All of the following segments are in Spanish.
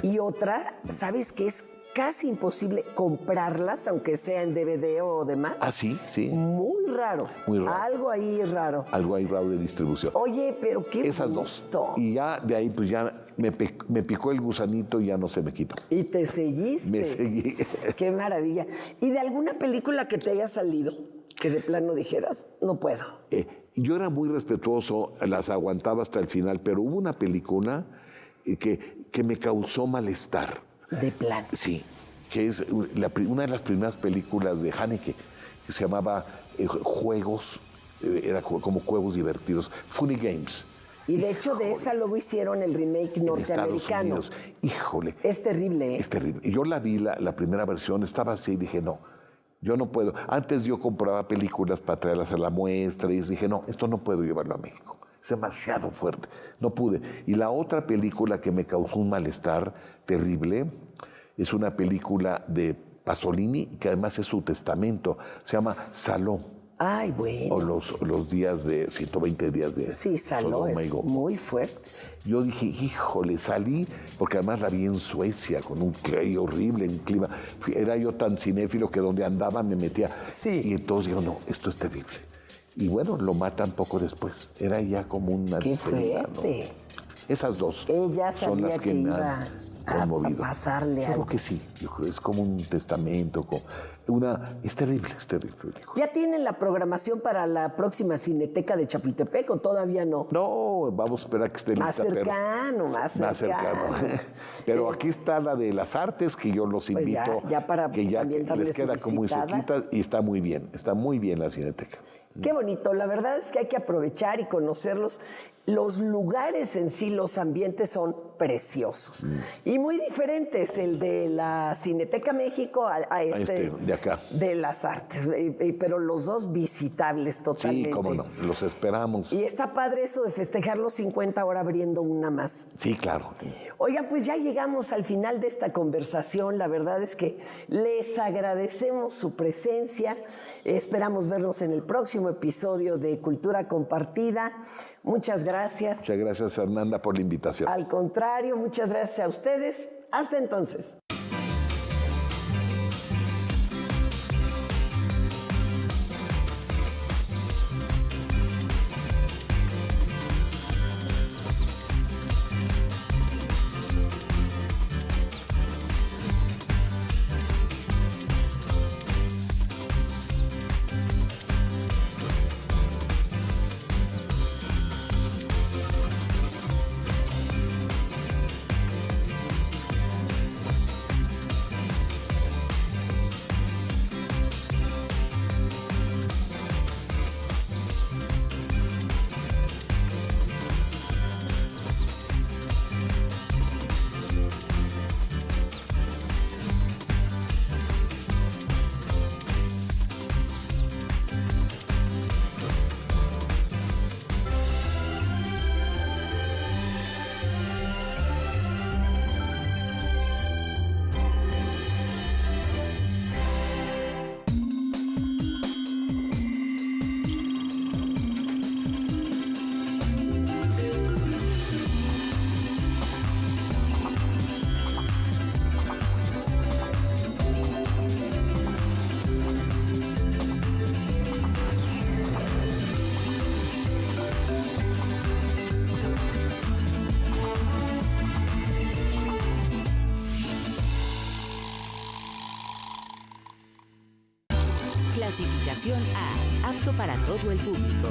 Y otra, ¿sabes qué? Es casi imposible comprarlas, aunque sea en DVD o demás. Ah, sí, sí. Muy raro. Muy raro. Algo ahí raro. Algo ahí raro de distribución. Oye, pero qué Esas gusto. dos. Y ya de ahí, pues ya me picó el gusanito y ya no se me quita. Y te seguiste. Me seguí. Qué maravilla. ¿Y de alguna película que te haya salido, que de plano dijeras, no puedo? Yo era muy respetuoso, las aguantaba hasta el final, pero hubo una película que me causó malestar. De plano. Sí, que es una de las primeras películas de Haneke, que se llamaba Juegos, era como juegos divertidos, Funny Games. Y de hecho de esa luego hicieron el remake norteamericano. Estados Unidos. Híjole. Es terrible, ¿eh? Es terrible. Yo la vi, la primera versión, estaba así y dije, no, yo no puedo. Antes yo compraba películas para traerlas a la muestra y dije, no, esto no puedo llevarlo a México. Es demasiado fuerte. No pude. Y la otra película que me causó un malestar terrible es una película de Pasolini, que además es su testamento. Se llama Saló. Ay, bueno. O los días de 120 días de Sí, Saló Sodoma y es Gomorra. muy fuerte. Yo dije, híjole, salí, porque además la vi en Suecia, con un clima horrible, un clima. Era yo tan cinéfilo que donde andaba me metía. Sí. Y entonces digo, no, esto es terrible. Y bueno, lo matan poco después. Era ya como una ¡Qué despedida, fuerte! ¿no? Esas dos Ella son sabía las que me iba han a conmovido. pasarle Yo algo. creo que sí, yo creo es como un testamento, es terrible, dijo. ¿Ya tienen la programación para la próxima Cineteca de Chapultepec o todavía no? No, vamos a esperar a que esté Más lista. cercano, más cercano. Pero aquí está la de las artes, que yo los Pues invito. ya para que ya también darle les su queda como muy visitada. cerquita y está muy bien la Cineteca. Qué bonito. La verdad es que hay que aprovechar y conocerlos. Los lugares en sí, los ambientes son preciosos y muy diferentes. El de la Cineteca México a este de acá. De las artes, pero los dos visitables totalmente. Sí, cómo no, los esperamos. Y está padre eso de festejar los 50 ahora abriendo una más. Sí, claro. Oigan, pues ya llegamos al final de esta conversación. La verdad es que les agradecemos su presencia. Esperamos vernos en el próximo episodio de Cultura Compartida. Muchas gracias. Muchas gracias, Fernanda, por la invitación. Al contrario, muchas gracias a ustedes. Hasta entonces. Clasificación A, apto para todo el público.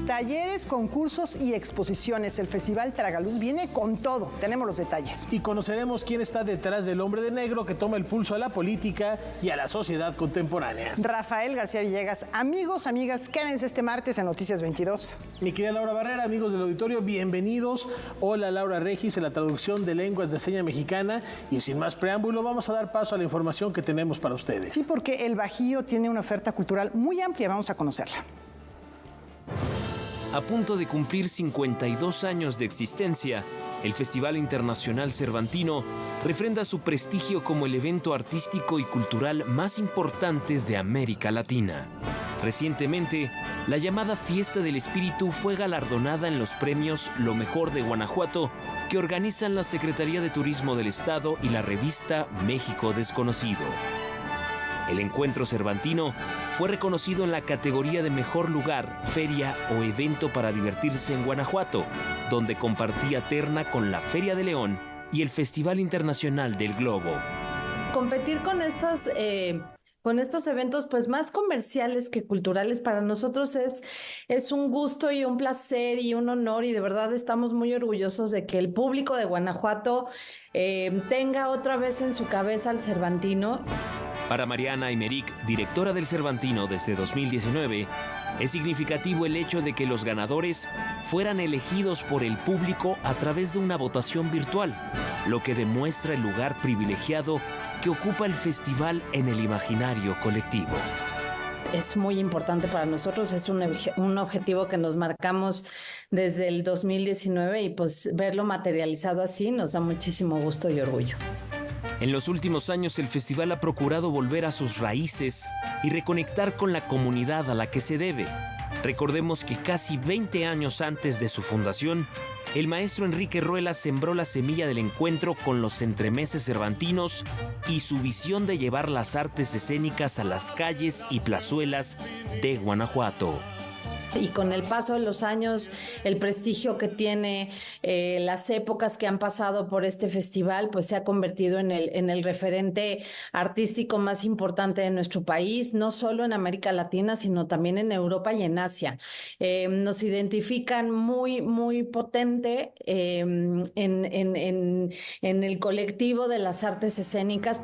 Talleres, concursos y exposiciones. El Festival Tragaluz viene con todo. Tenemos los detalles. Y conoceremos quién está detrás del hombre de negro que toma el pulso a la política y a la sociedad contemporánea. Rafael García Villegas. Amigos, amigas, quédense este martes en Noticias 22. Mi querida Laura Barrera, amigos del auditorio, bienvenidos. Hola, Laura Regis, en la traducción de lenguas de seña mexicana. Y sin más preámbulo, vamos a dar paso a la información que tenemos para ustedes. Sí, porque el Bajío tiene una oferta cultural muy amplia. Vamos a conocerla. A punto de cumplir 52 años de existencia, el Festival Internacional Cervantino refrenda su prestigio como el evento artístico y cultural más importante de América Latina. Recientemente, la llamada Fiesta del Espíritu fue galardonada en los premios Lo Mejor de Guanajuato, que organizan la Secretaría de Turismo del Estado y la revista México Desconocido. El encuentro cervantino fue reconocido en la categoría de Mejor Lugar, Feria o Evento para Divertirse en Guanajuato, donde compartía terna con la Feria de León y el Festival Internacional del Globo. Competir con estos eventos pues más comerciales que culturales para nosotros es un gusto y un placer y un honor, y de verdad estamos muy orgullosos de que el público de Guanajuato tenga otra vez en su cabeza al Cervantino. Para Mariana Aymeric, directora del Cervantino desde 2019, es significativo el hecho de que los ganadores fueran elegidos por el público a través de una votación virtual, lo que demuestra el lugar privilegiado que ocupa el festival en el imaginario colectivo. Es muy importante para nosotros, es un objetivo que nos marcamos desde el 2019 y pues verlo materializado así nos da muchísimo gusto y orgullo. En los últimos años el festival ha procurado volver a sus raíces y reconectar con la comunidad a la que se debe. Recordemos que casi 20 años antes de su fundación, el maestro Enrique Ruelas sembró la semilla del encuentro con los entremeses cervantinos y su visión de llevar las artes escénicas a las calles y plazuelas de Guanajuato. Y con el paso de los años, el prestigio que tiene, las épocas que han pasado por este festival, pues se ha convertido en el referente artístico más importante de nuestro país, no solo en América Latina, sino también en Europa y en Asia. Nos identifican muy, muy potente en el colectivo de las artes escénicas.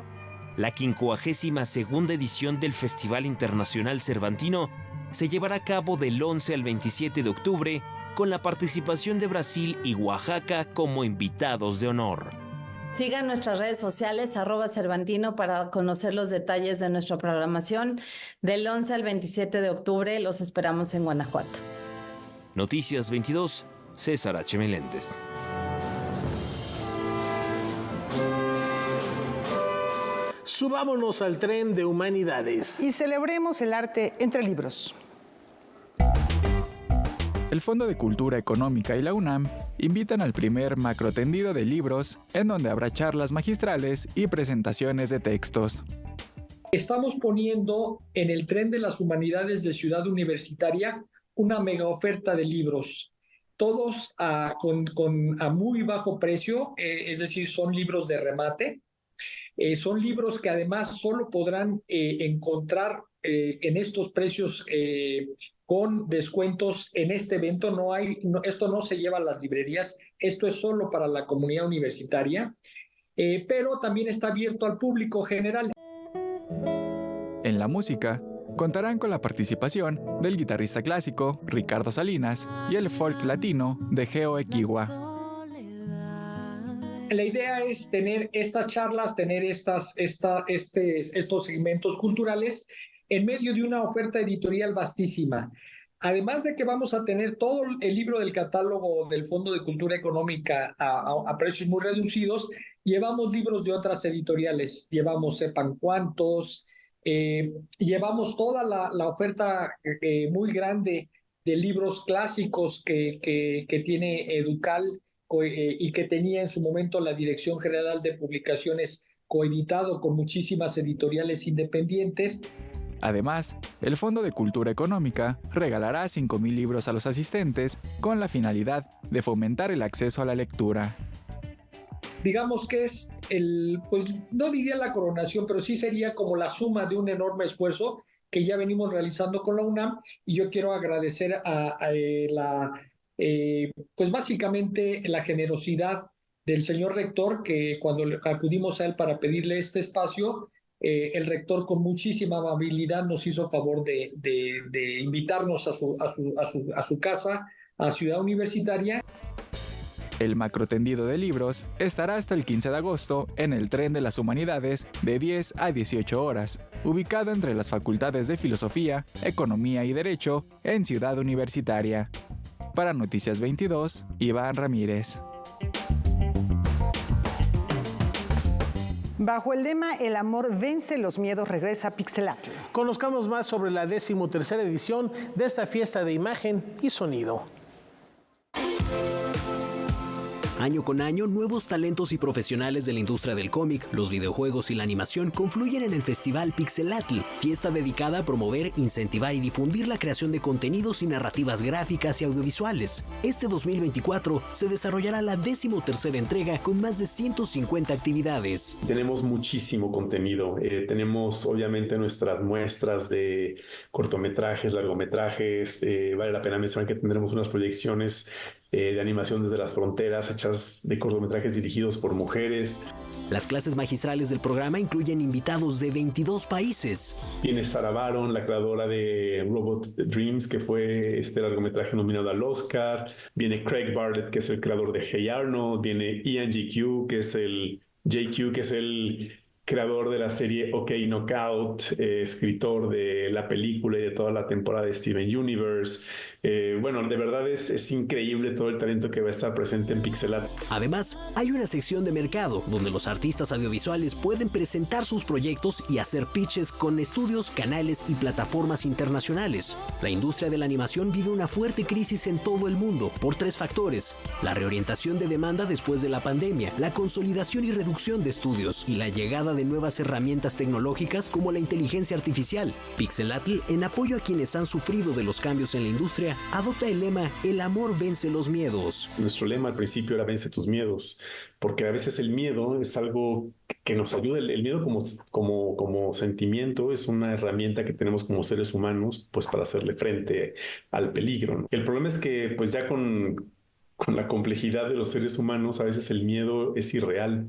La 52ª edición del Festival Internacional Cervantino se llevará a cabo del 11 al 27 de octubre con la participación de Brasil y Oaxaca como invitados de honor. Sigan nuestras redes sociales, @Cervantino, para conocer los detalles de nuestra programación. Del 11 al 27 de octubre los esperamos en Guanajuato. Noticias 22, César H. Meléndez. Subámonos al tren de humanidades. Y celebremos el arte entre libros. El Fondo de Cultura Económica y la UNAM invitan al primer macrotendido de libros, en donde habrá charlas magistrales y presentaciones de textos. Estamos poniendo en el tren de las humanidades de Ciudad Universitaria una mega oferta de libros, todos a muy bajo precio, es decir, son libros de remate. Son libros que además solo podrán encontrar en estos precios con descuentos en este evento. Esto no se lleva a las librerías, esto es solo para la comunidad universitaria, pero también está abierto al público general. En la música, contarán con la participación del guitarrista clásico Ricardo Salinas y el folk latino de Geo Equigua. La idea es tener estas charlas, tener estos segmentos culturales en medio de una oferta editorial vastísima. Además de que vamos a tener todo el libro del catálogo del Fondo de Cultura Económica a precios muy reducidos, llevamos libros de otras editoriales, llevamos Sepan Cuántos, llevamos toda la oferta muy grande de libros clásicos que tiene Educal, y que tenía en su momento la Dirección General de Publicaciones, coeditado con muchísimas editoriales independientes. Además, el Fondo de Cultura Económica regalará 5,000 libros a los asistentes con la finalidad de fomentar el acceso a la lectura. Digamos que es pues no diría la coronación, pero sí sería como la suma de un enorme esfuerzo que ya venimos realizando con la UNAM, y yo quiero agradecer pues básicamente la generosidad del señor rector, que cuando acudimos a él para pedirle este espacio, el rector con muchísima amabilidad nos hizo favor de invitarnos a su casa, a Ciudad Universitaria. El macrotendido de libros estará hasta el 15 de agosto en el Tren de las Humanidades de 10 a 18 horas, ubicado entre las facultades de Filosofía, Economía y Derecho en Ciudad Universitaria. Para Noticias 22, Iván Ramírez. Bajo el lema El amor vence los miedos, regresa Pixelatl. Conozcamos más sobre la 13ª edición de esta fiesta de imagen y sonido. Año con año, nuevos talentos y profesionales de la industria del cómic, los videojuegos y la animación confluyen en el Festival Pixelatl, fiesta dedicada a promover, incentivar y difundir la creación de contenidos y narrativas gráficas y audiovisuales. Este 2024 se desarrollará la 13ª entrega con más de 150 actividades. Tenemos muchísimo contenido. Tenemos obviamente nuestras muestras de cortometrajes, largometrajes. Vale la pena mencionar que tendremos unas proyecciones de animación desde las fronteras, hechas de cortometrajes dirigidos por mujeres. Las clases magistrales del programa incluyen invitados de 22 países. Viene Sarah Baron, la creadora de Robot Dreams, que fue este largometraje nominado al Oscar. Viene Craig Bartlett, que es el creador de Hey Arnold. Viene Ian JQ, que es el creador de la serie OK Knockout, escritor de la película y de toda la temporada de Steven Universe. Bueno, de verdad es increíble todo el talento que va a estar presente en Pixelatl. Además, hay una sección de mercado donde los artistas audiovisuales pueden presentar sus proyectos y hacer pitches con estudios, canales y plataformas internacionales. La industria de la animación vive una fuerte crisis en todo el mundo por 3 factores: la reorientación de demanda después de la pandemia, la consolidación y reducción de estudios y la llegada de nuevas herramientas tecnológicas como la inteligencia artificial. Pixelatl, en apoyo a quienes han sufrido de los cambios en la industria, adopta el lema El amor vence los miedos. Nuestro lema al principio era vence tus miedos, porque a veces el miedo es algo que nos ayuda. El miedo como sentimiento es una herramienta que tenemos como seres humanos pues para hacerle frente al peligro, ¿no? El problema es que pues ya con la complejidad de los seres humanos, a veces el miedo es irreal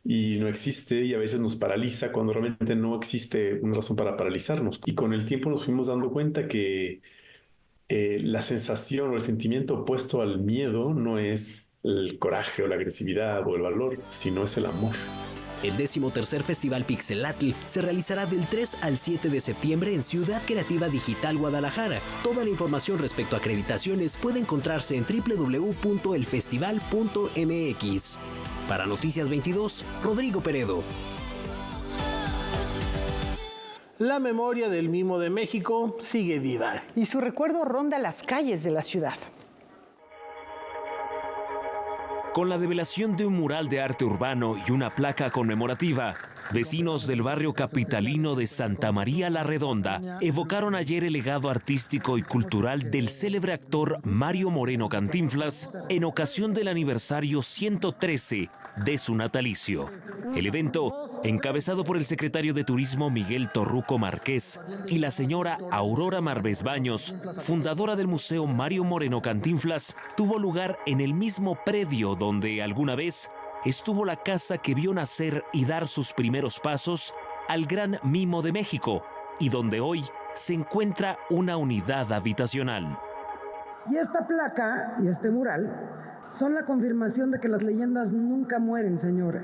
y no existe, y a veces nos paraliza cuando realmente no existe una razón para paralizarnos. Y con el tiempo nos fuimos dando cuenta que la sensación o el sentimiento opuesto al miedo no es el coraje o la agresividad o el valor, sino es el amor. El 13º Festival Pixelatl se realizará del 3 al 7 de septiembre en Ciudad Creativa Digital Guadalajara. Toda la información respecto a acreditaciones puede encontrarse en www.elfestival.mx. Para Noticias 22, Rodrigo Peredo. La memoria del Mimo de México sigue viva. Y su recuerdo ronda las calles de la ciudad. Con la develación de un mural de arte urbano y una placa conmemorativa, vecinos del barrio capitalino de Santa María la Redonda evocaron ayer el legado artístico y cultural del célebre actor Mario Moreno Cantinflas en ocasión del aniversario 113 de su natalicio. El evento, encabezado por el secretario de Turismo Miguel Torruco Márquez y la señora Aurora Marbés Baños, fundadora del Museo Mario Moreno Cantinflas, tuvo lugar en el mismo predio donde alguna vez estuvo la casa que vio nacer y dar sus primeros pasos al gran Mimo de México y donde hoy se encuentra una unidad habitacional. Y esta placa y este mural son la confirmación de que las leyendas nunca mueren, señores.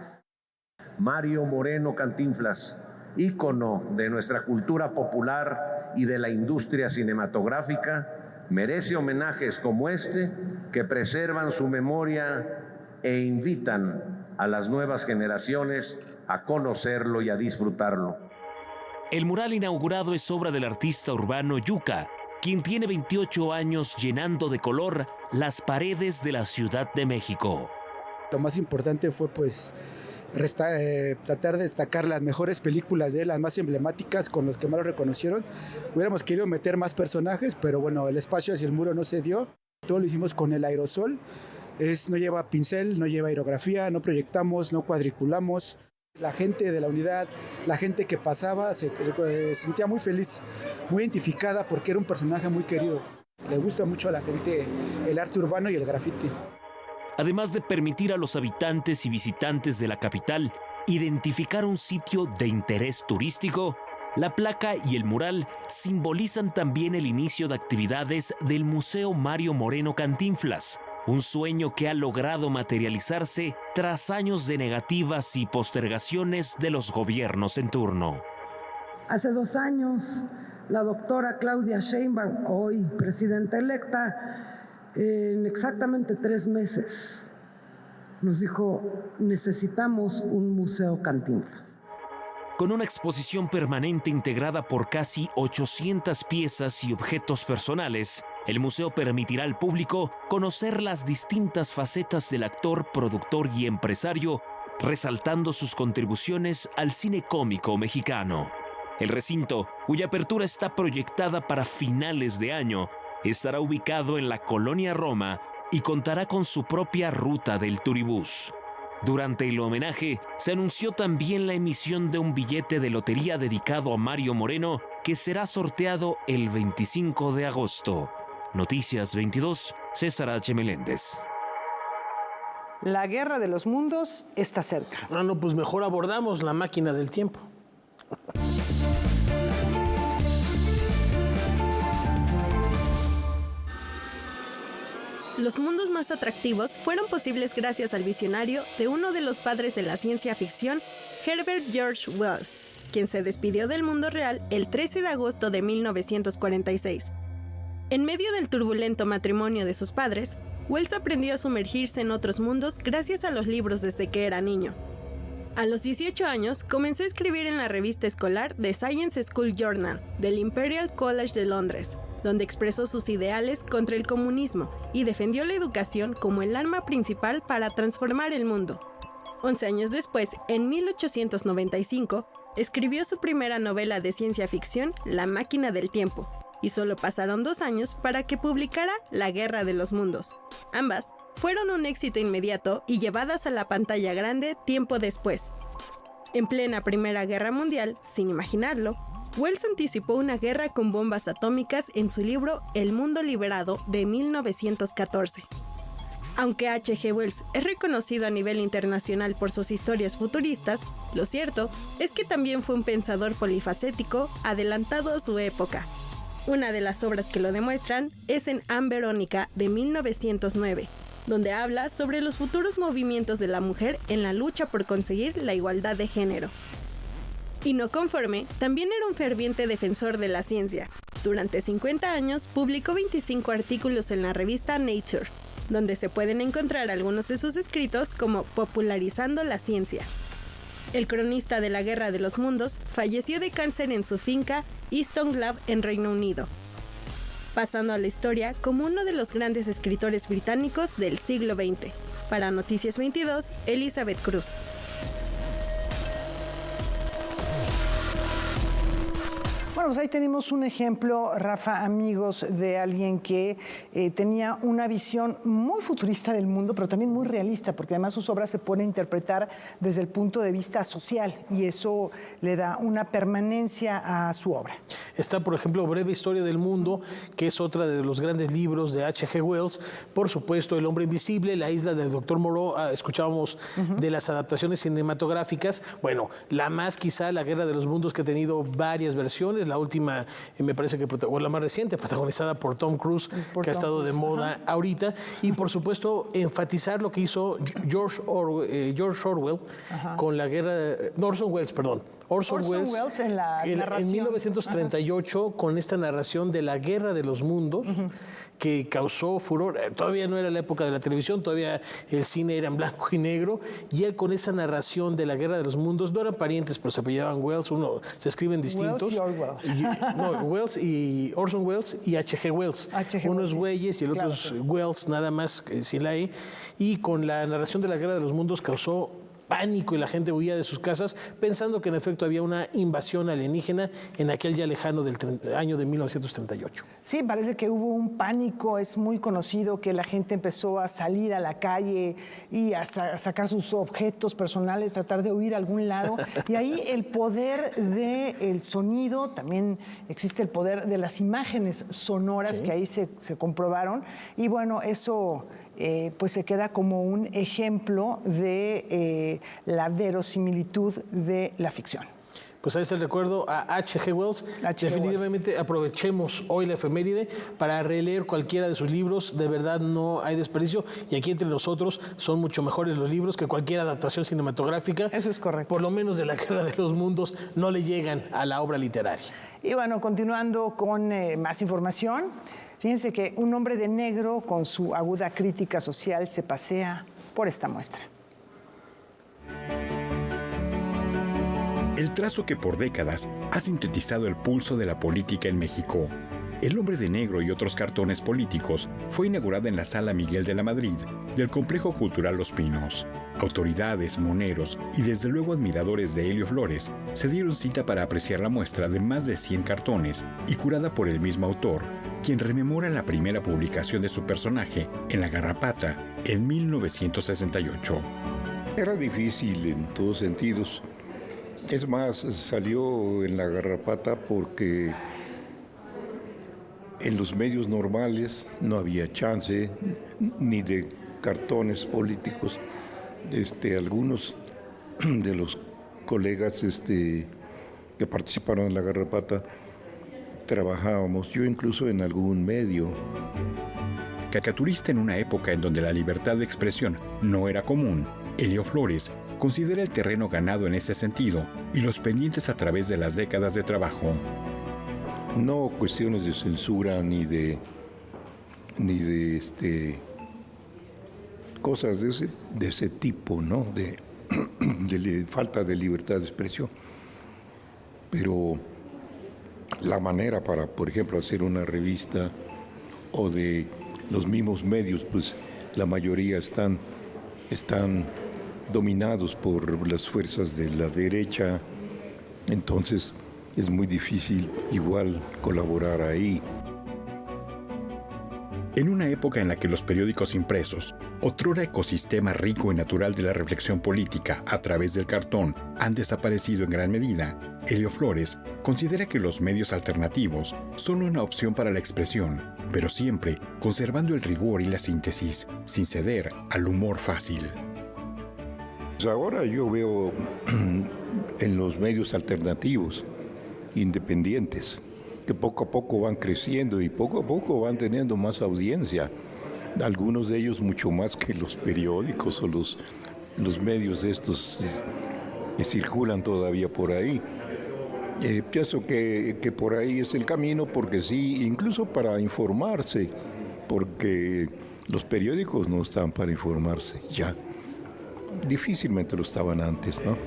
Mario Moreno Cantinflas, ícono de nuestra cultura popular y de la industria cinematográfica, merece homenajes como este que preservan su memoria e invitan a las nuevas generaciones a conocerlo y a disfrutarlo. El mural inaugurado es obra del artista urbano Yuka, quien tiene 28 años llenando de color las paredes de la Ciudad de México. Lo más importante fue tratar de destacar las mejores películas de él, las más emblemáticas, con los que más lo reconocieron. Hubiéramos querido meter más personajes, pero bueno, el espacio hacia el muro no se dio. Todo lo hicimos con el aerosol. No lleva pincel, no lleva aerografía, no proyectamos, no cuadriculamos. La gente de la unidad, la gente que pasaba se sentía muy feliz, muy identificada porque era un personaje muy querido. Le gusta mucho a la gente el arte urbano y el graffiti. Además de permitir a los habitantes y visitantes de la capital identificar un sitio de interés turístico, la placa y el mural simbolizan también el inicio de actividades del Museo Mario Moreno Cantinflas, un sueño que ha logrado materializarse tras años de negativas y postergaciones de los gobiernos en turno. Hace 2 años, la doctora Claudia Sheinbaum, hoy presidenta electa, En exactamente 3 meses nos dijo, necesitamos un museo Cantinflas. Con una exposición permanente integrada por casi 800 piezas y objetos personales, el museo permitirá al público conocer las distintas facetas del actor, productor y empresario, resaltando sus contribuciones al cine cómico mexicano. El recinto, cuya apertura está proyectada para finales de año, estará ubicado en la Colonia Roma y contará con su propia ruta del turibús. Durante el homenaje, se anunció también la emisión de un billete de lotería dedicado a Mario Moreno, que será sorteado el 25 de agosto. Noticias 22, César H. Meléndez. La guerra de los mundos está cerca. Ah, no, pues mejor abordamos la máquina del tiempo. Los mundos más atractivos fueron posibles gracias al visionario de uno de los padres de la ciencia ficción, Herbert George Wells, quien se despidió del mundo real el 13 de agosto de 1946. En medio del turbulento matrimonio de sus padres, Wells aprendió a sumergirse en otros mundos gracias a los libros desde que era niño. A los 18 años, comenzó a escribir en la revista escolar The Science School Journal del Imperial College de Londres, donde expresó sus ideales contra el comunismo y defendió la educación como el arma principal para transformar el mundo. 11 años después, en 1895, escribió su primera novela de ciencia ficción, La máquina del tiempo, y solo pasaron 2 años para que publicara La guerra de los mundos. Ambas fueron un éxito inmediato y llevadas a la pantalla grande tiempo después. En plena Primera Guerra Mundial, sin imaginarlo, Wells anticipó una guerra con bombas atómicas en su libro El mundo liberado de 1914. Aunque H.G. Wells es reconocido a nivel internacional por sus historias futuristas, lo cierto es que también fue un pensador polifacético adelantado a su época. Una de las obras que lo demuestran es en Anne Verónica de 1909, donde habla sobre los futuros movimientos de la mujer en la lucha por conseguir la igualdad de género. Y no conforme, también era un ferviente defensor de la ciencia. Durante 50 años publicó 25 artículos en la revista Nature, donde se pueden encontrar algunos de sus escritos como Popularizando la ciencia. El cronista de la Guerra de los Mundos falleció de cáncer en su finca Easton Glove en Reino Unido, pasando a la historia como uno de los grandes escritores británicos del siglo XX. Para Noticias 22, Elizabeth Cruz. Bueno, pues ahí tenemos un ejemplo, Rafa, amigos, de alguien que tenía una visión muy futurista del mundo, pero también muy realista, porque además sus obras se pueden interpretar desde el punto de vista social y eso le da una permanencia a su obra. Está, por ejemplo, Breve Historia del Mundo, que es otra de los grandes libros de H.G. Wells. Por supuesto, El Hombre Invisible, La Isla del Dr. Moreau. Escuchábamos de las adaptaciones cinematográficas. Bueno, la más quizá, La Guerra de los Mundos, que ha tenido varias versiones. La última, me parece que, o la más reciente, protagonizada por Tom Cruise, que ha estado de moda ahorita. Y, por supuesto, enfatizar lo que hizo George Orwell con la guerra... Orson Welles, perdón. Orson Welles en la narración. En 1938, con esta narración de la Guerra de los Mundos, que causó furor. Todavía no era la época de la televisión, todavía el cine era en blanco y negro, y él con esa narración de la Guerra de los Mundos, no eran parientes, pero se apellidaban Wells, se escriben distintos. Wells y Orwell. No, Wells y Orson Welles y H.G. Wells. Uno es Welles y el otro es Wells, nada más, sin la E. Y con la narración de la Guerra de los Mundos causó pánico y la gente huía de sus casas pensando que en efecto había una invasión alienígena en aquel ya lejano del año de 1938. Sí, parece que hubo un pánico, es muy conocido que la gente empezó a salir a la calle y a sacar sus objetos personales, tratar de huir a algún lado. Y ahí el poder del sonido, también existe el poder de las imágenes sonoras que ahí se comprobaron. Y bueno, eso... pues se queda como un ejemplo de la verosimilitud de la ficción. Pues ahí está el recuerdo a H.G. Wells. Definitivamente aprovechemos hoy la efeméride para releer cualquiera de sus libros. De verdad no hay desperdicio. Y aquí entre nosotros son mucho mejores los libros que cualquier adaptación cinematográfica. Eso es correcto. Por lo menos de la Guerra de los Mundos no le llegan a la obra literaria. Y bueno, continuando con más información. Fíjense que un hombre de negro con su aguda crítica social se pasea por esta muestra. El trazo que por décadas ha sintetizado el pulso de la política en México. El hombre de negro y otros cartones políticos fue inaugurada en la Sala Miguel de la Madrid del Complejo Cultural Los Pinos. Autoridades, moneros y desde luego admiradores de Helio Flores se dieron cita para apreciar la muestra de más de 100 cartones y curada por el mismo autor, quien rememora la primera publicación de su personaje en La Garrapata en 1968. Era difícil en todos sentidos. Es más, salió en La Garrapata porque en los medios normales no había chance ni de cartones políticos. Algunos de los colegas que participaron en La Garrapata trabajábamos, yo incluso en algún medio. Caricaturista en una época en donde la libertad de expresión no era común, Helio Flores considera el terreno ganado en ese sentido y los pendientes a través de las décadas de trabajo. No cuestiones de censura ni de cosas de ese tipo, ¿no? De falta de libertad de expresión. Pero la manera para, por ejemplo, hacer una revista o de los mismos medios, pues la mayoría están dominados por las fuerzas de la derecha, entonces es muy difícil igual colaborar ahí. En una época en la que los periódicos impresos, otrora ecosistema rico y natural de la reflexión política a través del cartón, han desaparecido en gran medida, Helio Flores considera que los medios alternativos son una opción para la expresión, pero siempre conservando el rigor y la síntesis, sin ceder al humor fácil. Pues ahora yo veo en los medios alternativos, independientes, que poco a poco van creciendo y poco a poco van teniendo más audiencia. Algunos de ellos mucho más que los periódicos o los medios estos que circulan todavía por ahí. Pienso que por ahí es el camino, porque sí, incluso para informarse, porque los periódicos no están para informarse ya. Difícilmente lo estaban antes, ¿no?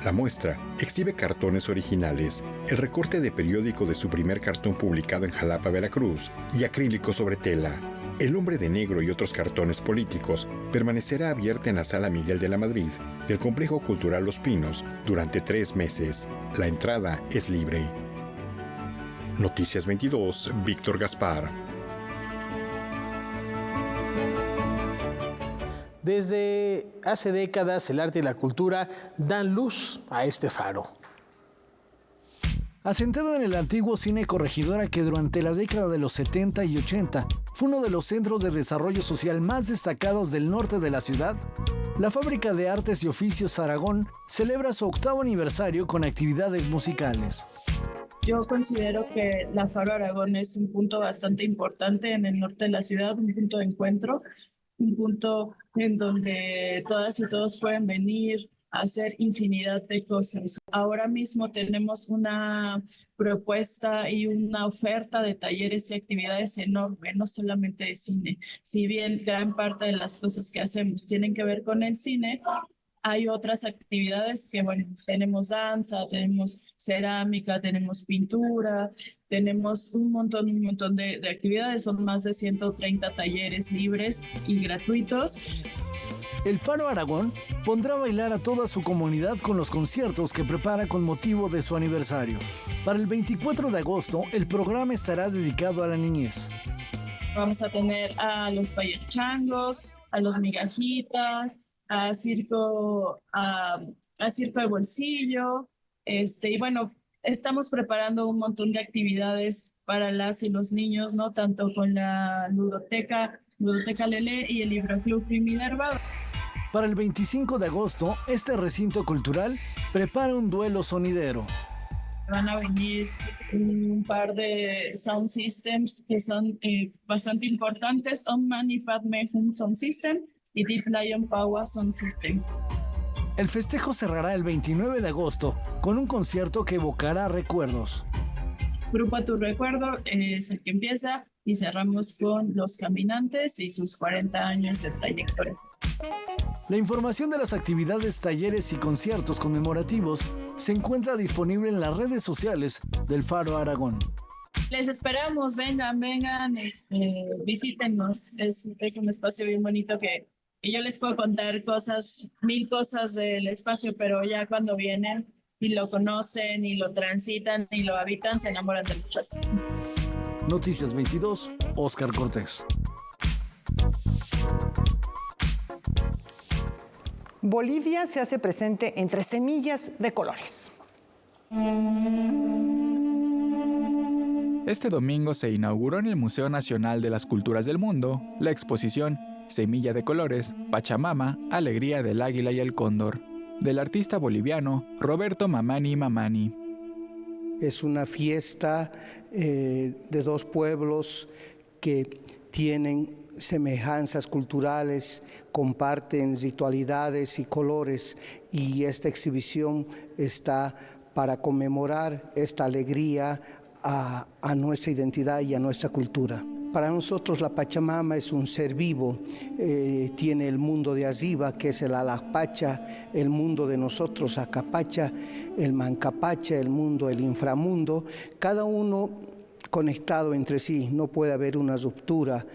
La muestra exhibe cartones originales, el recorte de periódico de su primer cartón publicado en Jalapa, Veracruz, y acrílico sobre tela. El hombre de negro y otros cartones políticos permanecerá abierta en la Sala Miguel de la Madrid del Complejo Cultural Los Pinos durante 3 meses. La entrada es libre. Noticias 22, Víctor Gaspar. Desde hace décadas, el arte y la cultura dan luz a este faro. Asentado en el antiguo cine Corregidora, que durante la década de los 70 y 80 fue uno de los centros de desarrollo social más destacados del norte de la ciudad, la Fábrica de Artes y Oficios Aragón celebra su 8º aniversario con actividades musicales. Yo considero que la Faro Aragón es un punto bastante importante en el norte de la ciudad, un punto de encuentro, un punto en donde todas y todos pueden venir a hacer infinidad de cosas. Ahora mismo tenemos una propuesta y una oferta de talleres y actividades enorme, no solamente de cine. Si bien gran parte de las cosas que hacemos tienen que ver con el cine, hay otras actividades que, bueno, tenemos danza, tenemos cerámica, tenemos pintura, tenemos un montón de actividades. Son más de 130 talleres libres y gratuitos. El Faro Aragón pondrá a bailar a toda su comunidad con los conciertos que prepara con motivo de su aniversario. Para el 24 de agosto, el programa estará dedicado a la niñez. Vamos a tener a los payachangos, a los migajitas, a circo de bolsillo, y bueno, estamos preparando un montón de actividades para las y los niños, ¿no? Tanto con la ludoteca Lelé y el Libroclub Minerva. Para el 25 de agosto, este recinto cultural prepara un duelo sonidero. Van a venir un par de sound systems que son bastante importantes: Omman y Padme Hum Sound System y Deep Lion Power Sound System. El festejo cerrará el 29 de agosto con un concierto que evocará recuerdos. Grupo A Tu Recuerdo es el que empieza y cerramos con Los Caminantes y sus 40 años de trayectoria. La información de las actividades, talleres y conciertos conmemorativos se encuentra disponible en las redes sociales del Faro Aragón. Les esperamos, vengan, visítennos. Es un espacio bien bonito que yo les puedo contar mil cosas del espacio, pero ya cuando vienen y lo conocen y lo transitan y lo habitan, se enamoran del espacio. Noticias 22, Óscar Cortés. Bolivia se hace presente entre semillas de colores. Este domingo se inauguró en el Museo Nacional de las Culturas del Mundo la exposición Semilla de Colores, Pachamama, Alegría del Águila y el Cóndor, del artista boliviano Roberto Mamani Mamani. Es una fiesta de dos pueblos que tienen semejanzas culturales, comparten ritualidades y colores, y esta exhibición está para conmemorar esta alegría a nuestra identidad y a nuestra cultura. Para nosotros la Pachamama es un ser vivo, tiene el mundo de arriba, que es el Alapacha, el mundo de nosotros, Acapacha, el Mancapacha, el mundo, el inframundo, cada uno conectado entre sí, no puede haber una ruptura.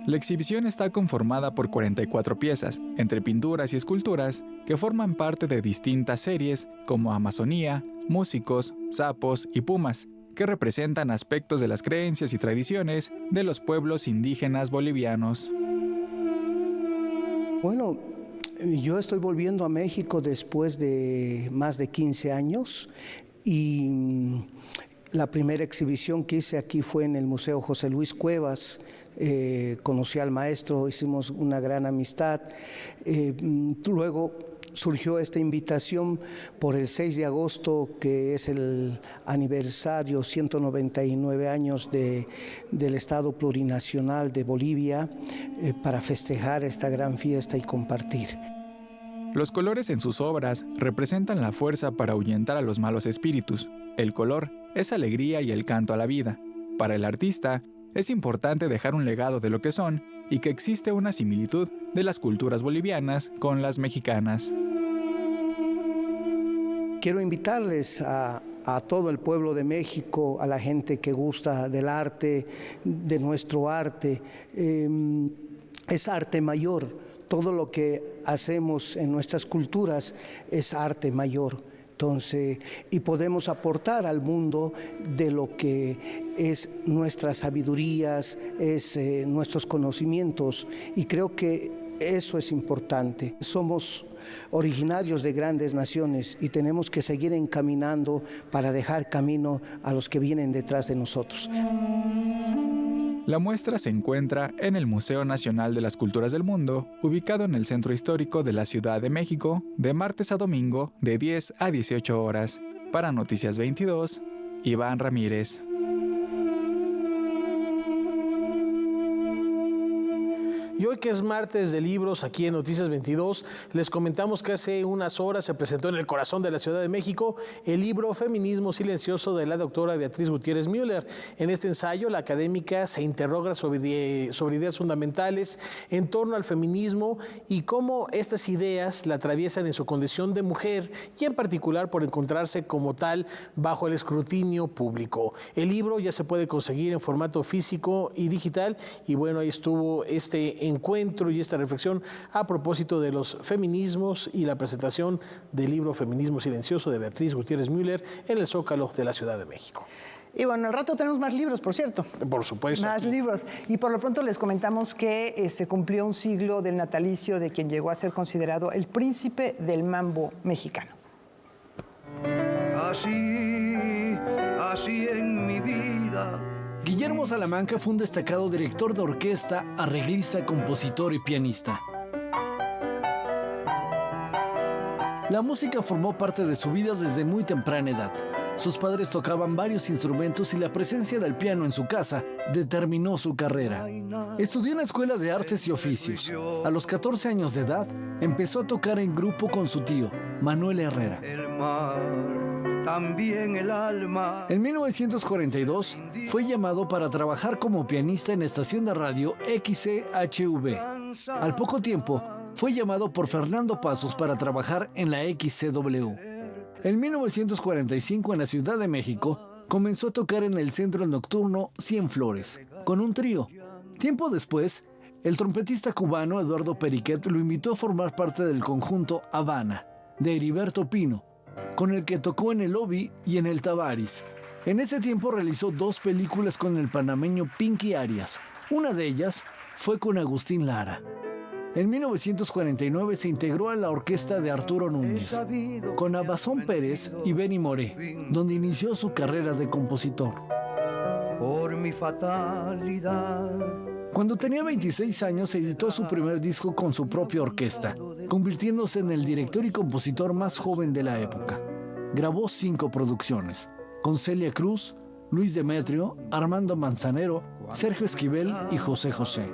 La exhibición está conformada por 44 piezas, entre pinturas y esculturas, que forman parte de distintas series como Amazonía, Músicos, Sapos y Pumas, que representan aspectos de las creencias y tradiciones de los pueblos indígenas bolivianos. Bueno, yo estoy volviendo a México después de más de 15 años y la primera exhibición que hice aquí fue en el Museo José Luis Cuevas. Conocí al maestro, hicimos una gran amistad. Luego surgió esta invitación por el 6 de agosto, que es el aniversario, 199 años del Estado Plurinacional de Bolivia, para festejar esta gran fiesta y compartir. Los colores en sus obras representan la fuerza para ahuyentar a los malos espíritus. El color es alegría y el canto a la vida. Para el artista, es importante dejar un legado de lo que son y que existe una similitud de las culturas bolivianas con las mexicanas. Quiero invitarles a todo el pueblo de México, a la gente que gusta del arte, de nuestro arte. Es arte mayor. Todo lo que hacemos en nuestras culturas es arte mayor. Entonces, y podemos aportar al mundo de lo que es nuestras sabidurías, es nuestros conocimientos, y creo que eso es importante. Somos originarios de grandes naciones y tenemos que seguir encaminando para dejar camino a los que vienen detrás de nosotros. La muestra se encuentra en el Museo Nacional de las Culturas del Mundo, ubicado en el Centro Histórico de la Ciudad de México, de martes a domingo, de 10 a 18 horas. Para Noticias 22, Iván Ramírez. Y hoy que es martes de libros, aquí en Noticias 22, les comentamos que hace unas horas se presentó en el corazón de la Ciudad de México el libro Feminismo Silencioso de la doctora Beatriz Gutiérrez Müller. En este ensayo, la académica se interroga sobre ideas fundamentales en torno al feminismo y cómo estas ideas la atraviesan en su condición de mujer y en particular por encontrarse como tal bajo el escrutinio público. El libro ya se puede conseguir en formato físico y digital y bueno, ahí estuvo este encuentro y esta reflexión a propósito de los feminismos y la presentación del libro Feminismo Silencioso de Beatriz Gutiérrez Müller en el Zócalo de la Ciudad de México. Y bueno, al rato tenemos más libros, por cierto. Por supuesto. Más libros. Y por lo pronto les comentamos que se cumplió un siglo del natalicio de quien llegó a ser considerado el príncipe del mambo mexicano. Así en mi vida. Guillermo Salamanca fue un destacado director de orquesta, arreglista, compositor y pianista. La música formó parte de su vida desde muy temprana edad. Sus padres tocaban varios instrumentos y la presencia del piano en su casa determinó su carrera. Estudió en la Escuela de Artes y Oficios. A los 14 años de edad, empezó a tocar en grupo con su tío, Manuel Herrera. El mar también el alma. En 1942 fue llamado para trabajar como pianista en estación de radio XCHV. Al poco tiempo, fue llamado por Fernando Pasos para trabajar en la XCW. En 1945, en la Ciudad de México, comenzó a tocar en el centro nocturno Cienflores, con un trío. Tiempo después, el trompetista cubano Eduardo Periquet lo invitó a formar parte del conjunto Habana, de Heriberto Pino, con el que tocó en el Lobby y en el Tabaris. En ese tiempo realizó 2 películas con el panameño Pinky Arias. Una de ellas fue con Agustín Lara. En 1949 se integró a la orquesta de Arturo Núñez, con Abasón Pérez y Benny Moré, donde inició su carrera de compositor. Por mi fatalidad. Cuando tenía 26 años, editó su primer disco con su propia orquesta, convirtiéndose en el director y compositor más joven de la época. Grabó 5 producciones, con Celia Cruz, Luis Demetrio, Armando Manzanero, Sergio Esquivel y José José.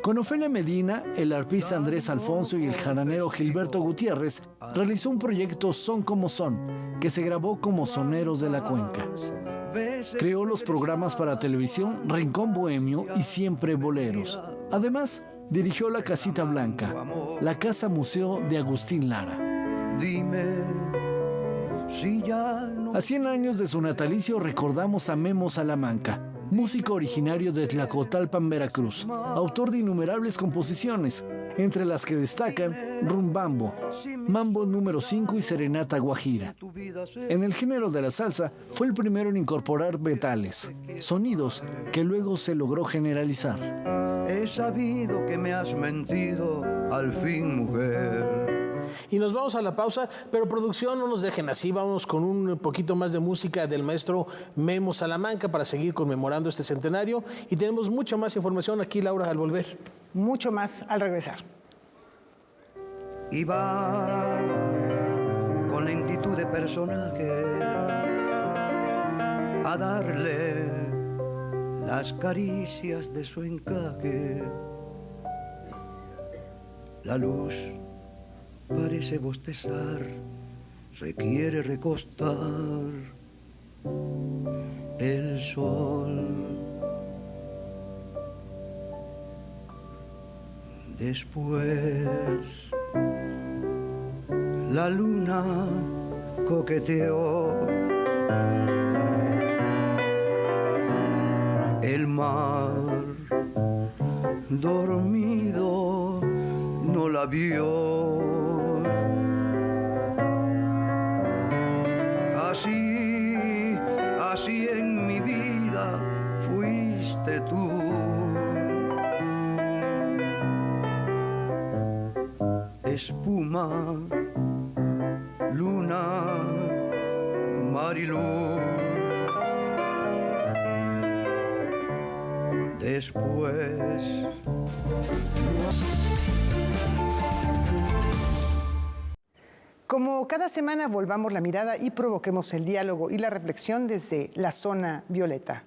Con Ofelia Medina, el arpista Andrés Alfonso y el jaranero Gilberto Gutiérrez, realizó un proyecto Son como Son, que se grabó como Soneros de la Cuenca. Creó los programas para televisión Rincón Bohemio y Siempre Boleros. Además, dirigió La Casita Blanca, la casa museo de Agustín Lara. A 100 años de su natalicio recordamos a Memo Salamanca, músico originario de Tlacotalpan, Veracruz, autor de innumerables composiciones, entre las que destacan Rumbambo, Mambo número 5 y Serenata Guajira. En el género de la salsa fue el primero en incorporar metales, sonidos que luego se logró generalizar. He sabido que me has mentido, al fin, mujer. Y nos vamos a la pausa, pero producción, no nos dejen así, vamos con un poquito más de música del maestro Memo Salamanca para seguir conmemorando este centenario, y tenemos mucha más información aquí, Laura, al volver. Mucho más al regresar. Y va con lentitud de personaje a darle las caricias de su encaje. La luz parece bostezar, se quiere recostar. El sol después la luna coqueteó. El mar dormido no la vio. Así en mi vida fuiste tú. Espuma, luna, mar y luz. Después Como cada semana, volvamos la mirada y provoquemos el diálogo y la reflexión desde la zona violeta.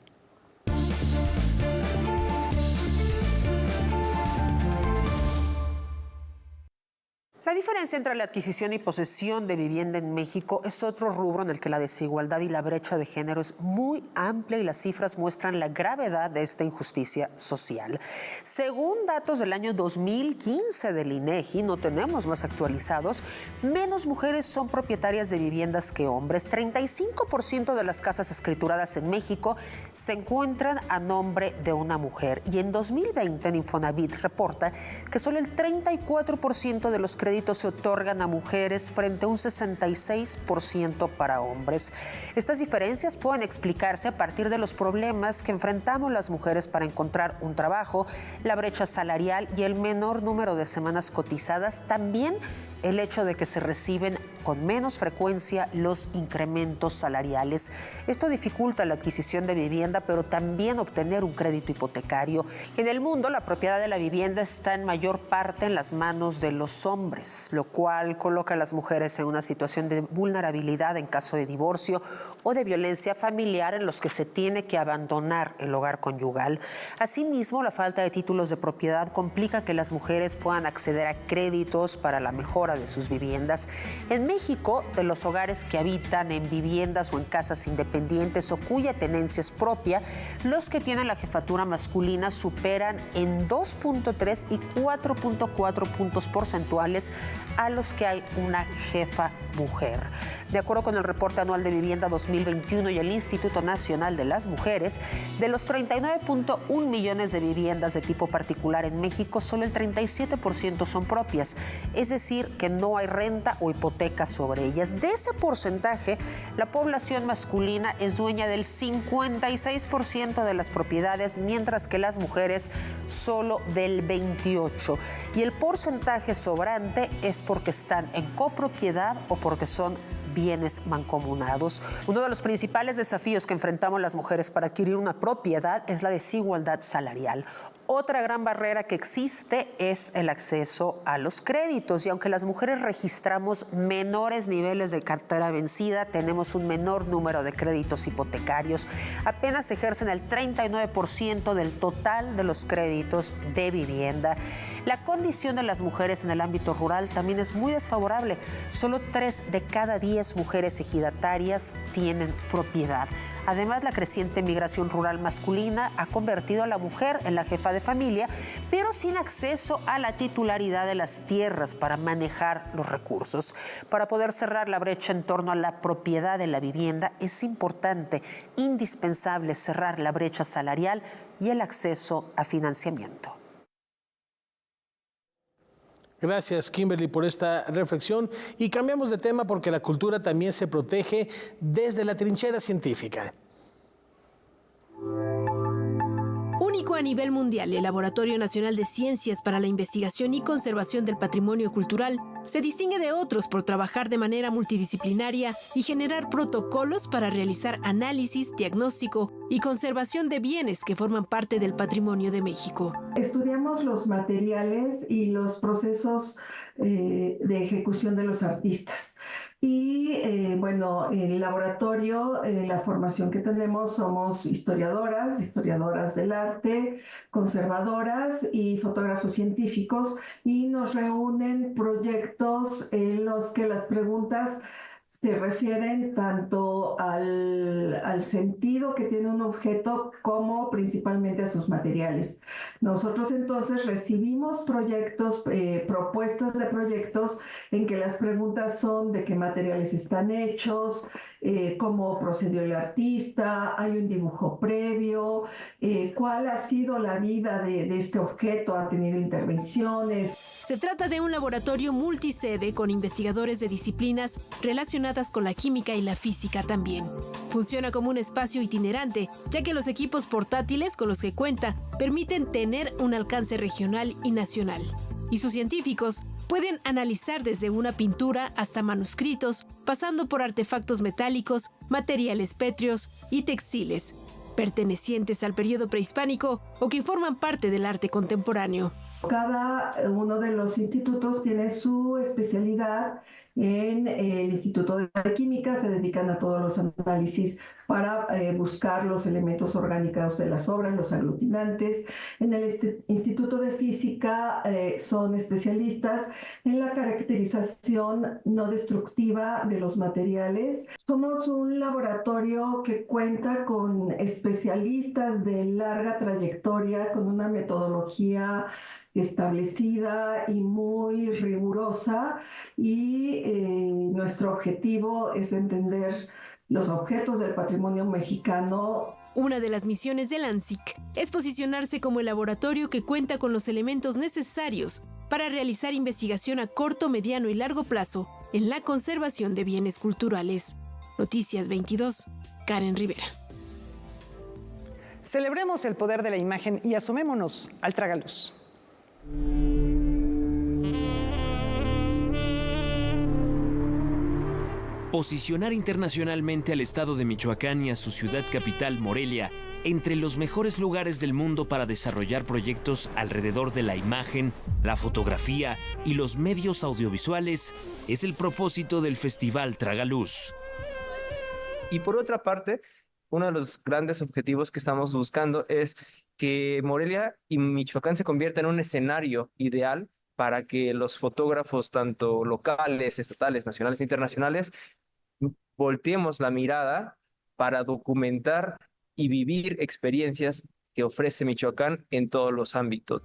La diferencia entre la adquisición y posesión de vivienda en México es otro rubro en el que la desigualdad y la brecha de género es muy amplia, y las cifras muestran la gravedad de esta injusticia social. Según datos del año 2015 del INEGI, no tenemos más actualizados, menos mujeres son propietarias de viviendas que hombres. 35% de las casas escrituradas en México se encuentran a nombre de una mujer. Y en 2020, en Infonavit reporta que solo el 34% de los créditos se otorgan a mujeres frente a un 66% para hombres. Estas diferencias pueden explicarse a partir de los problemas que enfrentamos las mujeres para encontrar un trabajo, la brecha salarial y el menor número de semanas cotizadas. También el hecho de que se reciben con menos frecuencia los incrementos salariales. Esto dificulta la adquisición de vivienda, pero también obtener un crédito hipotecario. En el mundo, la propiedad de la vivienda está en mayor parte en las manos de los hombres, lo cual coloca a las mujeres en una situación de vulnerabilidad en caso de divorcio o de violencia familiar, en los que se tiene que abandonar el hogar conyugal. Asimismo, la falta de títulos de propiedad complica que las mujeres puedan acceder a créditos para la mejora de sus viviendas. En México, de los hogares que habitan en viviendas o en casas independientes o cuya tenencia es propia, los que tienen la jefatura masculina superan en 2.3 y 4.4 puntos porcentuales a los que hay una jefa mujer. De acuerdo con el reporte anual de vivienda 2021 y el Instituto Nacional de las Mujeres, de los 39.1 millones de viviendas de tipo particular en México, solo el 37% son propias, es decir, que no hay renta o hipoteca sobre ellas. De ese porcentaje, la población masculina es dueña del 56% de las propiedades, mientras que las mujeres solo del 28%. Y el porcentaje sobrante es porque están en copropiedad o porque son bienes mancomunados. Uno de los principales desafíos que enfrentamos las mujeres para adquirir una propiedad es la desigualdad salarial. Otra gran barrera que existe es el acceso a los créditos, y aunque las mujeres registramos menores niveles de cartera vencida, tenemos un menor número de créditos hipotecarios. Apenas ejercen el 39% del total de los créditos de vivienda. La condición de las mujeres en el ámbito rural también es muy desfavorable. Solo 3 de cada 10 mujeres ejidatarias tienen propiedad. Además, la creciente migración rural masculina ha convertido a la mujer en la jefa de familia, pero sin acceso a la titularidad de las tierras para manejar los recursos. Para poder cerrar la brecha en torno a la propiedad de la vivienda, es importante, indispensable, cerrar la brecha salarial y el acceso a financiamiento. Gracias, Kimberly, por esta reflexión. Y cambiamos de tema porque la cultura también se protege desde la trinchera científica. Único a nivel mundial, el Laboratorio Nacional de Ciencias para la Investigación y Conservación del Patrimonio Cultural se distingue de otros por trabajar de manera multidisciplinaria y generar protocolos para realizar análisis, diagnóstico y conservación de bienes que forman parte del patrimonio de México. Estudiamos los materiales y los procesos de ejecución de los artistas. Y bueno, en el laboratorio, la formación que tenemos, somos historiadoras del arte, conservadoras y fotógrafos científicos, y nos reúnen proyectos en los que las preguntas se refieren tanto al sentido que tiene un objeto como principalmente a sus materiales. Nosotros entonces recibimos proyectos, propuestas de proyectos en que las preguntas son de qué materiales están hechos, cómo procedió el artista, hay un dibujo previo, cuál ha sido la vida de este objeto, ha tenido intervenciones. Se trata de un laboratorio multisede con investigadores de disciplinas relacionadas con la química y la física también. Funciona como un espacio itinerante, ya que los equipos portátiles con los que cuenta permiten tener un alcance regional y nacional. Y sus científicos pueden analizar desde una pintura hasta manuscritos, pasando por artefactos metálicos, materiales pétreos y textiles, pertenecientes al periodo prehispánico o que forman parte del arte contemporáneo. Cada uno de los institutos tiene su especialidad. En el Instituto de Química se dedican a todos los análisis para buscar los elementos orgánicos de las obras, los aglutinantes. En el Instituto de Física son especialistas en la caracterización no destructiva de los materiales. Somos un laboratorio que cuenta con especialistas de larga trayectoria, con una metodología establecida y muy rigurosa, y nuestro objetivo es entender los objetos del patrimonio mexicano. Una de las misiones del ANSIC es posicionarse como el laboratorio que cuenta con los elementos necesarios para realizar investigación a corto, mediano y largo plazo en la conservación de bienes culturales. Noticias 22, Karen Rivera. Celebremos el poder de la imagen y asomémonos al tragaluz. Posicionar internacionalmente al estado de Michoacán y a su ciudad capital, Morelia, entre los mejores lugares del mundo para desarrollar proyectos alrededor de la imagen, la fotografía y los medios audiovisuales es el propósito del Festival Tragaluz. Y por otra parte, uno de los grandes objetivos que estamos buscando es que Morelia y Michoacán se conviertan en un escenario ideal para que los fotógrafos, tanto locales, estatales, nacionales e internacionales, volteemos la mirada para documentar y vivir experiencias que ofrece Michoacán en todos los ámbitos.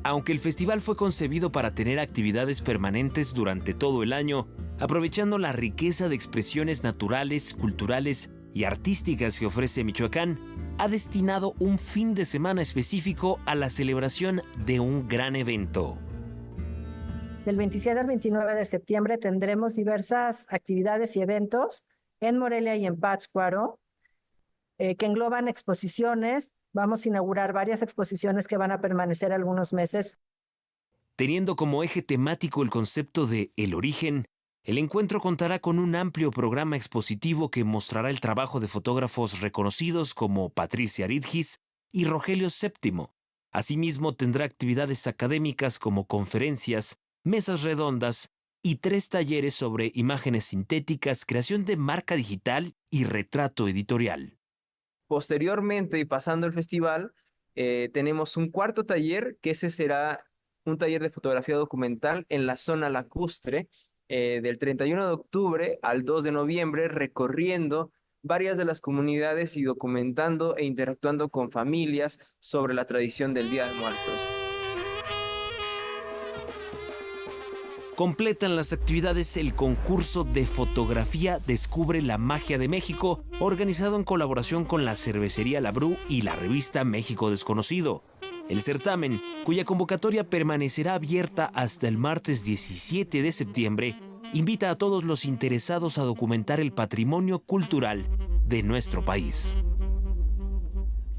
Aunque el festival fue concebido para tener actividades permanentes durante todo el año, aprovechando la riqueza de expresiones naturales, culturales y artísticas que ofrece Michoacán, ha destinado un fin de semana específico a la celebración de un gran evento. Del 27 al 29 de septiembre tendremos diversas actividades y eventos en Morelia y en Pátzcuaro, que engloban exposiciones. Vamos a inaugurar varias exposiciones que van a permanecer algunos meses. Teniendo como eje temático el concepto de El Origen, el encuentro contará con un amplio programa expositivo que mostrará el trabajo de fotógrafos reconocidos como Patricia Aridgis y Rogelio VII. Asimismo, tendrá actividades académicas como conferencias, mesas redondas y 3 talleres sobre imágenes sintéticas, creación de marca digital y retrato editorial. Posteriormente, y pasando el festival, tenemos un cuarto taller, que ese será un taller de fotografía documental en la zona lacustre, del 31 de octubre al 2 de noviembre, recorriendo varias de las comunidades y documentando e interactuando con familias sobre la tradición del Día de Muertos. Completan las actividades el concurso de fotografía Descubre la Magia de México, organizado en colaboración con la cervecería La Bru y la revista México Desconocido. El certamen, cuya convocatoria permanecerá abierta hasta el martes 17 de septiembre, invita a todos los interesados a documentar el patrimonio cultural de nuestro país.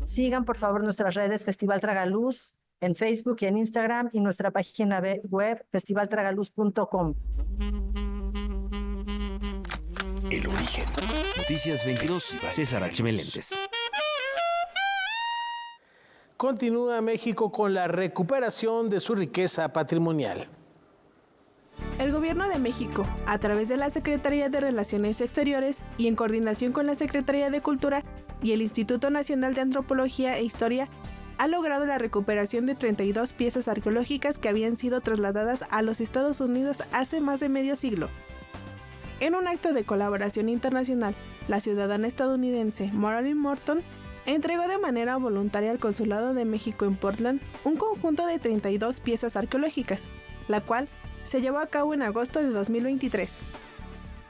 Sigan por favor nuestras redes Festival Tragaluz en Facebook y en Instagram, y nuestra página web festivaltragaluz.com. El Origen. Noticias 22, César H. Meléndez. Continúa México con la recuperación de su riqueza patrimonial. El Gobierno de México, a través de la Secretaría de Relaciones Exteriores y en coordinación con la Secretaría de Cultura y el Instituto Nacional de Antropología e Historia, ha logrado la recuperación de 32 piezas arqueológicas que habían sido trasladadas a los Estados Unidos hace más de medio siglo. En un acto de colaboración internacional, la ciudadana estadounidense Marilyn Morton entregó de manera voluntaria al Consulado de México en Portland un conjunto de 32 piezas arqueológicas, la cual se llevó a cabo en agosto de 2023.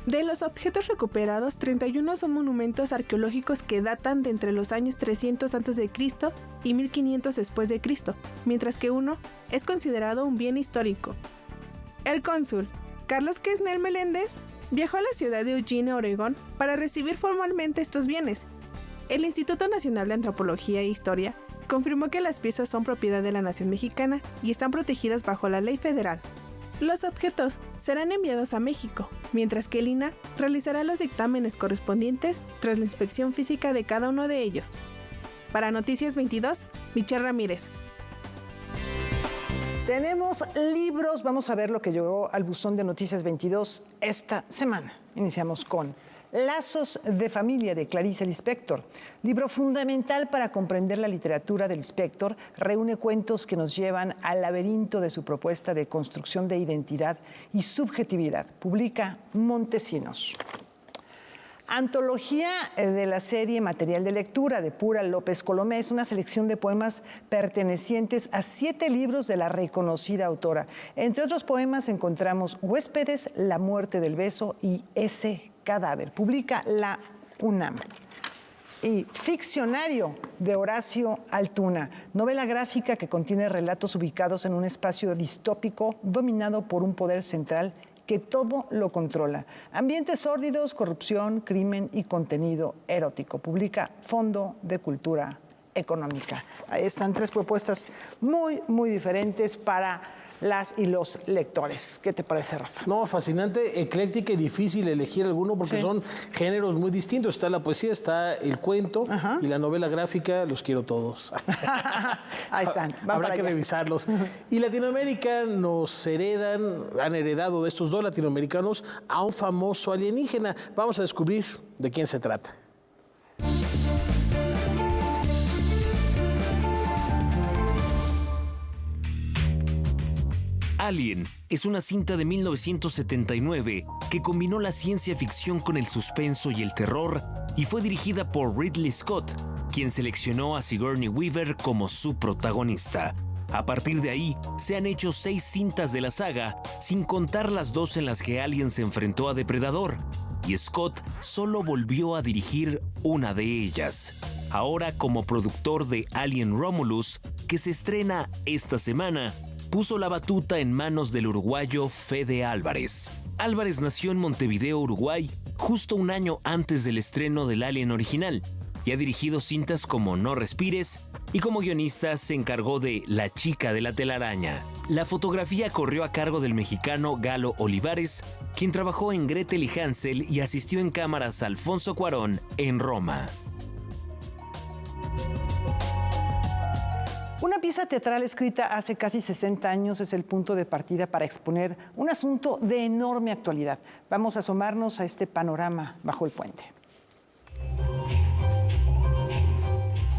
De los objetos recuperados, 31 son monumentos arqueológicos que datan de entre los años 300 a.C. y 1500 después de Cristo, mientras que uno es considerado un bien histórico. El cónsul Carlos Quesnel Meléndez viajó a la ciudad de Eugene, Oregón, para recibir formalmente estos bienes. El Instituto Nacional de Antropología e Historia confirmó que las piezas son propiedad de la nación mexicana y están protegidas bajo la ley federal. Los objetos serán enviados a México, mientras que el INAH realizará los dictámenes correspondientes tras la inspección física de cada uno de ellos. Para Noticias 22, Michelle Ramírez. Tenemos libros, vamos a ver lo que llegó al buzón de Noticias 22 esta semana. Iniciamos con Lazos de Familia, de Clarice Lispector. Libro fundamental para comprender la literatura de Lispector, reúne cuentos que nos llevan al laberinto de su propuesta de construcción de identidad y subjetividad. Publica Montesinos. Antología de la serie Material de Lectura, de Pura López Colomé, es una selección de poemas pertenecientes a 7 libros de la reconocida autora. Entre otros poemas encontramos Huéspedes, La muerte del beso y Ese cadáver. Publica la UNAM. Y Ficcionario, de Horacio Altuna, novela gráfica que contiene relatos ubicados en un espacio distópico dominado por un poder central que todo lo controla. Ambientes sórdidos, corrupción, crimen y contenido erótico. Publica Fondo de Cultura Económica. Ahí están 3 propuestas muy, muy diferentes para las y los lectores. ¿Qué te parece, Rafa? No, fascinante, ecléctica y difícil elegir alguno porque son géneros muy distintos. Está la poesía, está el cuento y la novela gráfica. Los quiero todos. Ahí están. Habrá que revisarlos. Y Latinoamérica han heredado de estos 2 latinoamericanos a un famoso alienígena. Vamos a descubrir de quién se trata. Alien es una cinta de 1979 que combinó la ciencia ficción con el suspenso y el terror y fue dirigida por Ridley Scott, quien seleccionó a Sigourney Weaver como su protagonista. A partir de ahí, se han hecho 6 cintas de la saga, sin contar las 2 en las que Alien se enfrentó a Depredador, y Scott solo volvió a dirigir una de ellas. Ahora, como productor de Alien Romulus, que se estrena esta semana, puso la batuta en manos del uruguayo Fede Álvarez. Álvarez nació en Montevideo, Uruguay, justo un año antes del estreno del Alien original, y ha dirigido cintas como No Respires, y como guionista se encargó de La chica de la telaraña. La fotografía corrió a cargo del mexicano Galo Olivares, quien trabajó en Gretel y Hansel y asistió en cámaras a Alfonso Cuarón en Roma. Una pieza teatral escrita hace casi 60 años es el punto de partida para exponer un asunto de enorme actualidad. Vamos a asomarnos a este panorama bajo el puente.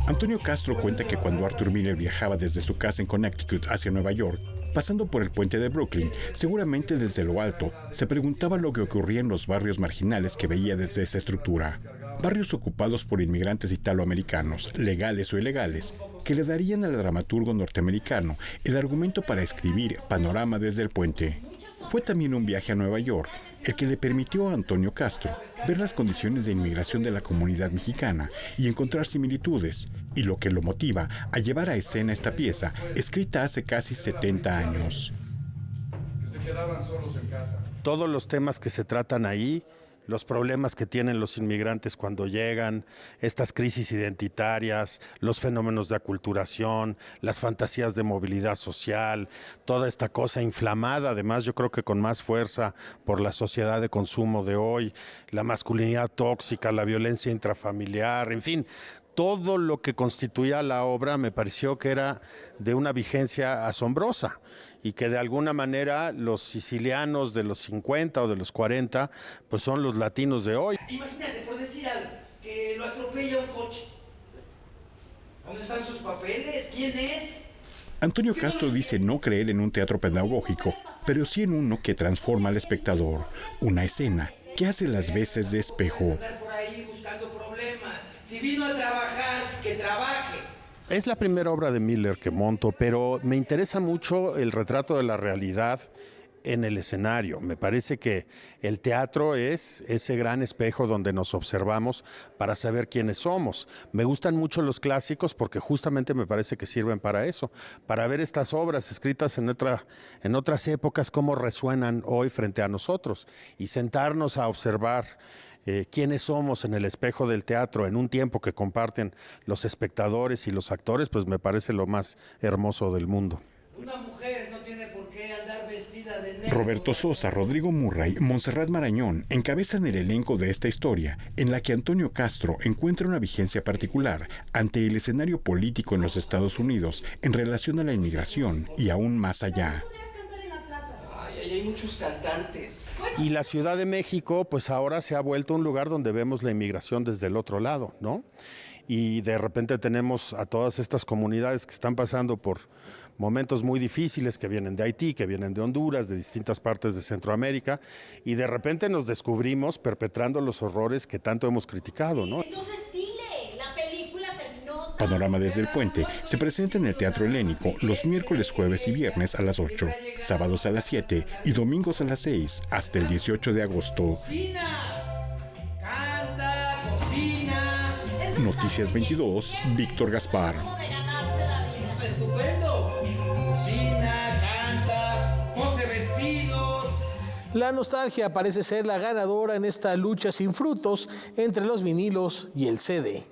Antonio Castro cuenta que cuando Arthur Miller viajaba desde su casa en Connecticut hacia Nueva York, pasando por el puente de Brooklyn, seguramente desde lo alto, se preguntaba lo que ocurría en los barrios marginales que veía desde esa estructura. Barrios ocupados por inmigrantes italoamericanos, legales o ilegales, que le darían al dramaturgo norteamericano el argumento para escribir Panorama desde el puente. Fue también un viaje a Nueva York el que le permitió a Antonio Castro ver las condiciones de inmigración de la comunidad mexicana y encontrar similitudes, y lo que lo motiva a llevar a escena esta pieza, escrita hace casi 70 años. Que se quedaban solos en casa. Todos los temas que se tratan ahí, los problemas que tienen los inmigrantes cuando llegan, estas crisis identitarias, los fenómenos de aculturación, las fantasías de movilidad social, toda esta cosa inflamada, además yo creo que con más fuerza por la sociedad de consumo de hoy, la masculinidad tóxica, la violencia intrafamiliar, en fin, todo lo que constituía la obra me pareció que era de una vigencia asombrosa y que de alguna manera los sicilianos de los 50 o de los 40 pues son los latinos de hoy. Imagínate, por decir algo, que lo atropella un coche. ¿Dónde están sus papeles? ¿Quién es? Antonio Castro dice no creer en un teatro pedagógico, pero sí en uno que transforma al espectador, una escena que hace las veces de espejo. Por ahí buscando problemas. Si vino a trabajar, que trabaje. Es la primera obra de Miller que monto, pero me interesa mucho el retrato de la realidad en el escenario. Me parece que el teatro es ese gran espejo donde nos observamos para saber quiénes somos. Me gustan mucho los clásicos porque justamente me parece que sirven para eso, para ver estas obras escritas en otras épocas cómo resuenan hoy frente a nosotros y sentarnos a observar quiénes somos en el espejo del teatro en un tiempo que comparten los espectadores y los actores, pues me parece lo más hermoso del mundo. Una mujer no tiene por qué andar vestida de negro. Roberto Sosa, Rodrigo Murray, Montserrat Marañón encabezan el elenco de esta historia, en la que Antonio Castro encuentra una vigencia particular ante el escenario político en los Estados Unidos en relación a la inmigración y aún más allá. Ay, hay muchos cantantes. Y la Ciudad de México, pues ahora se ha vuelto un lugar donde vemos la inmigración desde el otro lado, ¿no? Y de repente tenemos a todas estas comunidades que están pasando por momentos muy difíciles, que vienen de Haití, que vienen de Honduras, de distintas partes de Centroamérica, y de repente nos descubrimos perpetrando los horrores que tanto hemos criticado, ¿no? Panorama desde el puente se presenta en el Teatro Helénico los miércoles, jueves y viernes a las 8, sábados a las 7 y domingos a las 6 hasta el 18 de agosto. Canta, cocina. Noticias 22, Víctor Gaspar. Estupendo. Cocina, canta, cose vestidos. La nostalgia parece ser la ganadora en esta lucha sin frutos entre los vinilos y el CD.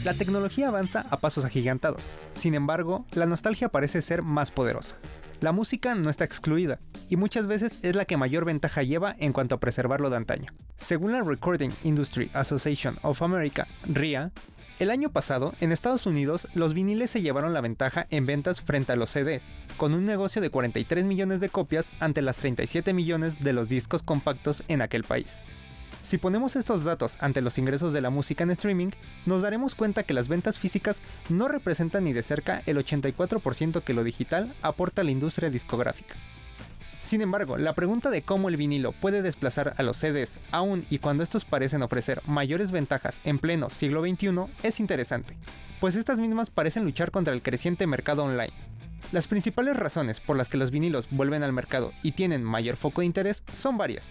La tecnología avanza a pasos agigantados. Sin embargo, la nostalgia parece ser más poderosa. La música no está excluida, y muchas veces es la que mayor ventaja lleva en cuanto a preservar lo de antaño. Según la Recording Industry Association of America, RIA, el año pasado, en Estados Unidos, los viniles se llevaron la ventaja en ventas frente a los CDs, con un negocio de 43 millones de copias ante las 37 millones de los discos compactos en aquel país. Si ponemos estos datos ante los ingresos de la música en streaming, nos daremos cuenta que las ventas físicas no representan ni de cerca el 84% que lo digital aporta a la industria discográfica. Sin embargo, la pregunta de cómo el vinilo puede desplazar a los CDs, aun y cuando estos parecen ofrecer mayores ventajas en pleno siglo XXI, es interesante, pues estas mismas parecen luchar contra el creciente mercado online. Las principales razones por las que los vinilos vuelven al mercado y tienen mayor foco de interés son varias.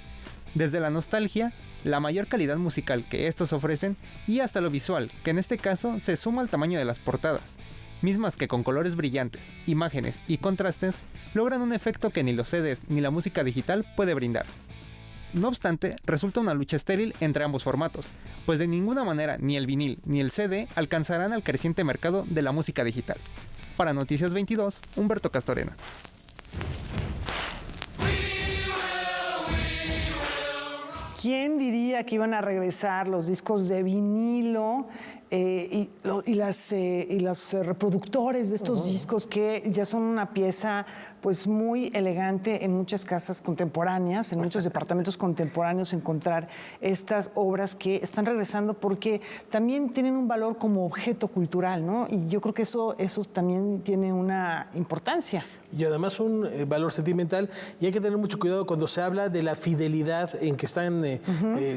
Desde la nostalgia, la mayor calidad musical que estos ofrecen y hasta lo visual, que en este caso se suma al tamaño de las portadas, mismas que con colores brillantes, imágenes y contrastes logran un efecto que ni los CDs ni la música digital puede brindar. No obstante, resulta una lucha estéril entre ambos formatos, pues de ninguna manera ni el vinil ni el CD alcanzarán al creciente mercado de la música digital. Para Noticias 22, Humberto Castorena. ¿Quién diría que iban a regresar los discos de vinilo y los reproductores de estos discos que ya son una pieza pues muy elegante en muchas casas contemporáneas, en muchos departamentos contemporáneos, encontrar estas obras que están regresando porque también tienen un valor como objeto cultural, ¿no? Y yo creo que eso también tiene una importancia. Y además un valor sentimental, y hay que tener mucho cuidado cuando se habla de la fidelidad en que están,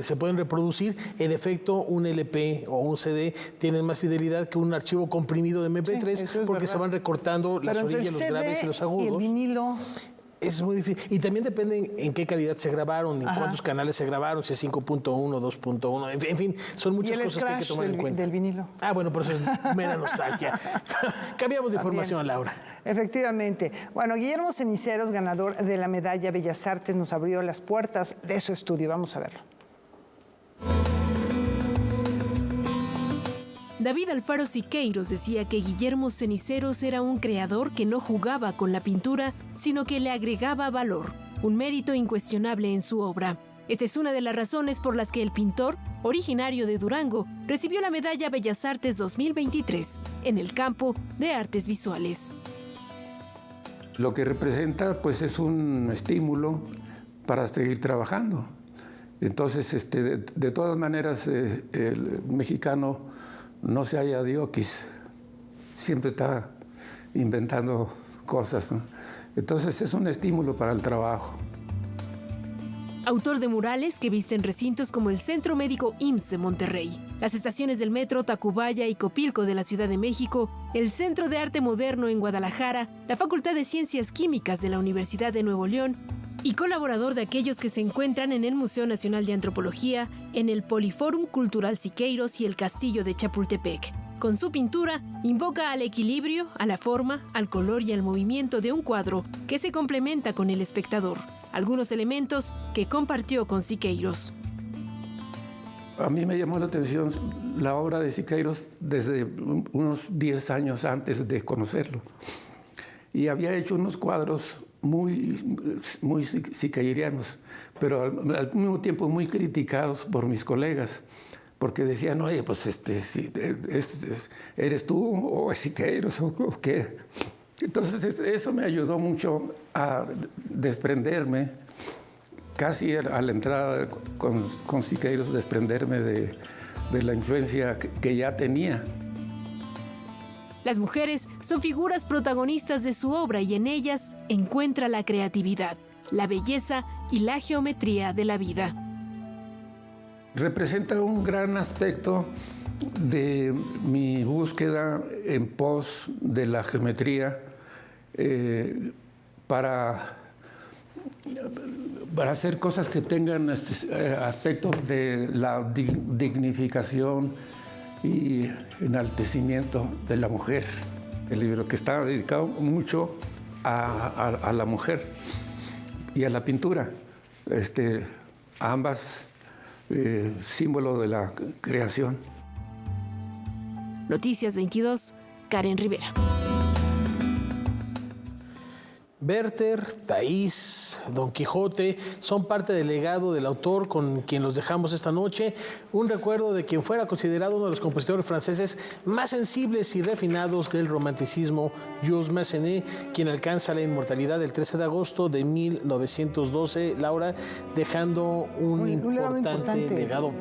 se pueden reproducir. En efecto, un LP o un CD tienen más fidelidad que un archivo comprimido de MP3, sí, porque verdad. se van recortando las orillas, los graves y los agudos. Y el vinilo. Es muy difícil. Y también depende en qué calidad se grabaron, en cuántos canales se grabaron, si es 5.1, 2.1, en fin, son muchas cosas que hay que tomar en cuenta. Del vinilo. Ah, bueno, por eso es mera nostalgia. Cambiamos de información, Laura. Efectivamente. Bueno, Guillermo Ceniceros, ganador de la medalla Bellas Artes, nos abrió las puertas de su estudio. Vamos a verlo. David Alfaro Siqueiros decía que Guillermo Ceniceros era un creador que no jugaba con la pintura, sino que le agregaba valor, un mérito incuestionable en su obra. Esta es una de las razones por las que el pintor, originario de Durango, recibió la medalla Bellas Artes 2023 en el campo de artes visuales. Lo que representa pues es un estímulo para seguir trabajando. Entonces, de todas maneras, el mexicano no se halla dioquis, siempre está inventando cosas, ¿no? Entonces es un estímulo para el trabajo. Autor de murales que visten recintos como el Centro Médico IMSS de Monterrey, las estaciones del metro Tacubaya y Copilco de la Ciudad de México, el Centro de Arte Moderno en Guadalajara, la Facultad de Ciencias Químicas de la Universidad de Nuevo León, y colaborador de aquellos que se encuentran en el Museo Nacional de Antropología, en el Poliforum Cultural Siqueiros y el Castillo de Chapultepec. Con su pintura, invoca al equilibrio, a la forma, al color y al movimiento de un cuadro que se complementa con el espectador. Algunos elementos que compartió con Siqueiros. A mí me llamó la atención la obra de Siqueiros desde unos 10 años antes de conocerlo. Y había hecho unos cuadros muy siqueirianos, pero al mismo tiempo muy criticados por mis colegas, porque decían, oye, pues ¿eres tú o es Siqueiros o qué? Entonces eso me ayudó mucho a desprenderme, casi a la entrada con Siqueiros, desprenderme de la influencia que ya tenía. Las mujeres son figuras protagonistas de su obra y en ellas encuentra la creatividad, la belleza y la geometría de la vida. Representa un gran aspecto de mi búsqueda en pos de la geometría para hacer cosas que tengan aspectos de la dignificación y enaltecimiento de la mujer. El libro que está dedicado mucho a la mujer y a la pintura, ambas símbolo de la creación. Noticias 22, Karen Rivera. Werther, Thais, Don Quijote son parte del legado del autor con quien los dejamos esta noche. Un recuerdo de quien fuera considerado uno de los compositores franceses más sensibles y refinados del romanticismo, Jules Massenet, quien alcanza la inmortalidad el 13 de agosto de 1912, Laura, dejando un importante legado.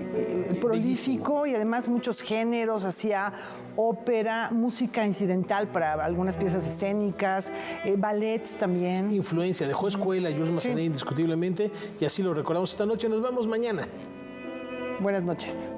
Prolífico y además muchos géneros, hacía ópera, música incidental para algunas piezas escénicas, ballets también. Influencia, dejó escuela Jules Massenet indiscutiblemente, y así lo recordamos esta noche. Nos vemos mañana. Buenas noches.